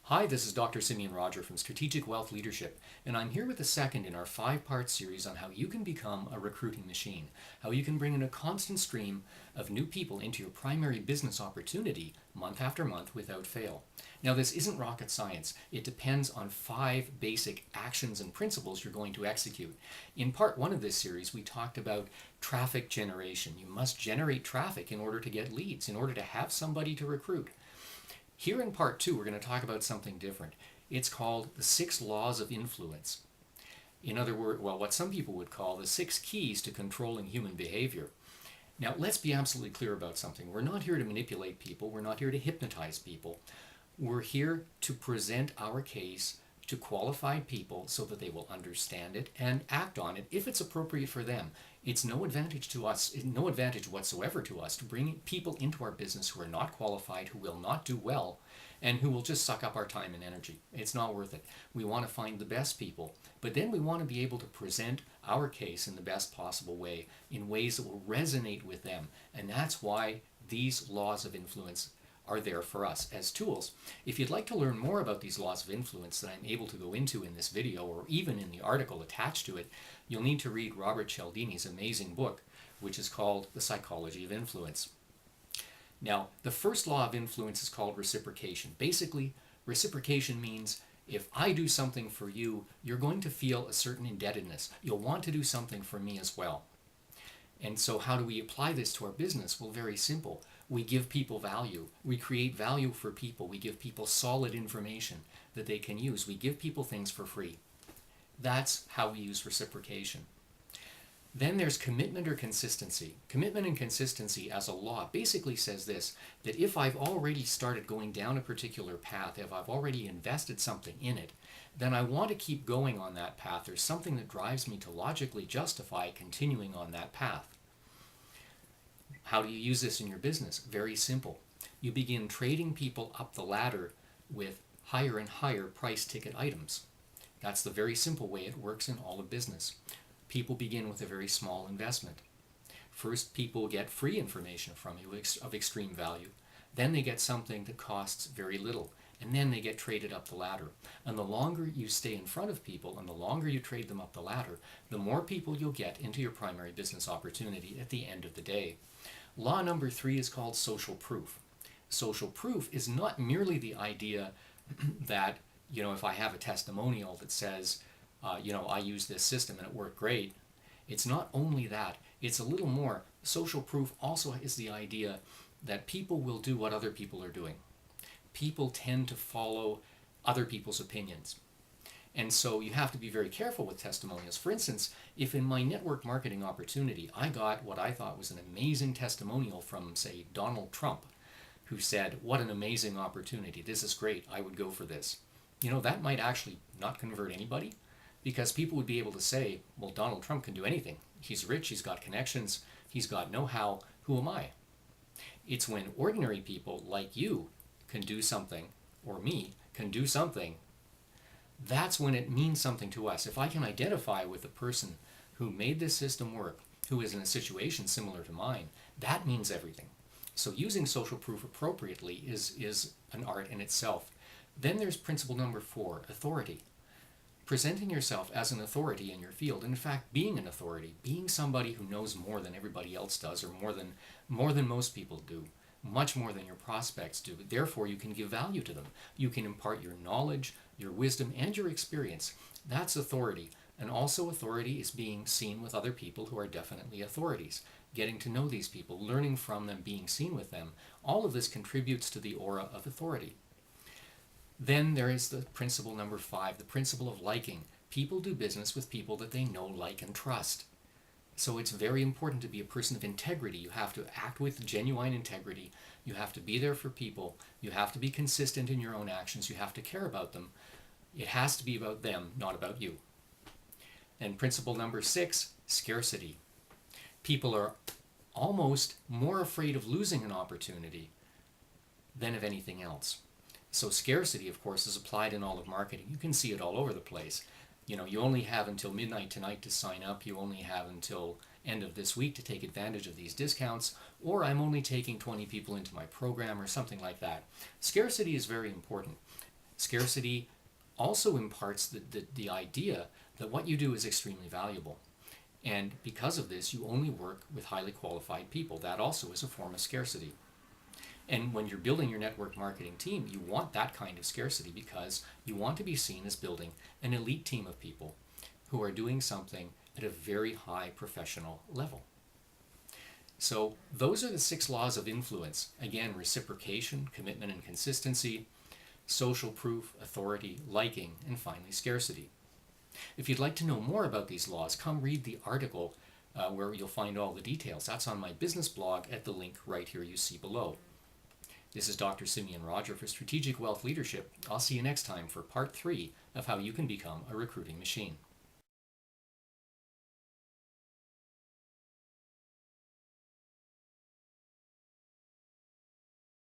Hi, this is Dr. Simeon Roger from Strategic Wealth Leadership, and I'm here with the second in our 5-part series on how you can become a recruiting machine, how you can bring in a constant stream of new people into your primary business opportunity month after month without fail. Now, this isn't rocket science. It depends on 5 basic actions and principles you're going to execute. In part 1 of this series, we talked about traffic generation. You must generate traffic in order to get leads, in order to have somebody to recruit. Here in part 2, we're going to talk about something different. It's called the 6 laws of influence. In other words, what some people would call the 6 keys to controlling human behavior. Now, let's be absolutely clear about something. We're not here to manipulate people. We're not here to hypnotize people. We're here to present our case to qualified people so that they will understand it and act on it if it's appropriate for them. It's no advantage to us, no advantage whatsoever to us to bring people into our business who are not qualified, who will not do well, and who will just suck up our time and energy. It's not worth it. We want to find the best people, but then we want to be able to present our case in the best possible way, in ways that will resonate with them. And that's why these laws of influence are there for us as tools. If you'd like to learn more about these laws of influence that I'm able to go into in this video, or even in the article attached to it, you'll need to read Robert Cialdini's amazing book, which is called The Psychology of Influence. Now, the first law of influence is called reciprocation. Basically, reciprocation means if I do something for you, you're going to feel a certain indebtedness. You'll want to do something for me as well. And so how do we apply this to our business? Well, very simple. We give people value. We create value for people. We give people solid information that they can use. We give people things for free. That's how we use reciprocation. Then there's commitment or consistency. Commitment and consistency as a law basically says this, that if I've already started going down a particular path, if I've already invested something in it, then I want to keep going on that path. There's something that drives me to logically justify continuing on that path. How do you use this in your business? Very simple. You begin trading people up the ladder with higher and higher price ticket items. That's the very simple way it works in all of business. People begin with a very small investment. First, people get free information from you of extreme value. Then they get something that costs very little. And then they get traded up the ladder. And the longer you stay in front of people and the longer you trade them up the ladder, the more people you'll get into your primary business opportunity at the end of the day. Law number 3 is called social proof. Social proof is not merely the idea that, if I have a testimonial that says, I use this system and it worked great. It's not only that, it's a little more. Social proof also is the idea that people will do what other people are doing. People tend to follow other people's opinions. And so you have to be very careful with testimonials. For instance, if in my network marketing opportunity, I got what I thought was an amazing testimonial from, say, Donald Trump, who said, "What an amazing opportunity. This is great. I would go for this." That might actually not convert anybody, because people would be able to say, well, Donald Trump can do anything. He's rich, he's got connections, he's got know-how. Who am I? It's when ordinary people like you can do something, or me can do something, that's when it means something to us. If I can identify with the person who made this system work, who is in a situation similar to mine, that means everything. So using social proof appropriately is an art in itself. Then there's principle number 4, authority. Presenting yourself as an authority in your field, and in fact being an authority, being somebody who knows more than everybody else does, or more than most people do, much more than your prospects do. Therefore, you can give value to them. You can impart your knowledge, your wisdom, and your experience. That's authority. And also authority is being seen with other people who are definitely authorities. Getting to know these people, learning from them, being seen with them. All of this contributes to the aura of authority. Then there is the principle number 5, the principle of liking. People do business with people that they know, like, and trust. So it's very important to be a person of integrity. You have to act with genuine integrity. You have to be there for people. You have to be consistent in your own actions. You have to care about them. It has to be about them, not about you. And principle number 6, scarcity. People are almost more afraid of losing an opportunity than of anything else. So scarcity, of course, is applied in all of marketing. You can see it all over the place. You only have until midnight tonight to sign up. You only have until end of this week to take advantage of these discounts, or I'm only taking 20 people into my program, or something like that. Scarcity is very important. Scarcity also imparts the idea that what you do is extremely valuable. And because of this, you only work with highly qualified people. That also is a form of scarcity. And when you're building your network marketing team, you want that kind of scarcity because you want to be seen as building an elite team of people who are doing something at a very high professional level. So those are the 6 laws of influence. Again, reciprocation, commitment and consistency, social proof, authority, liking, and finally scarcity. If you'd like to know more about these laws, come read the article where you'll find all the details. That's on my business blog at the link right here you see below. This is Dr. Simeon Roger for Strategic Wealth Leadership. I'll see you next time for part 3 of how you can become a recruiting machine.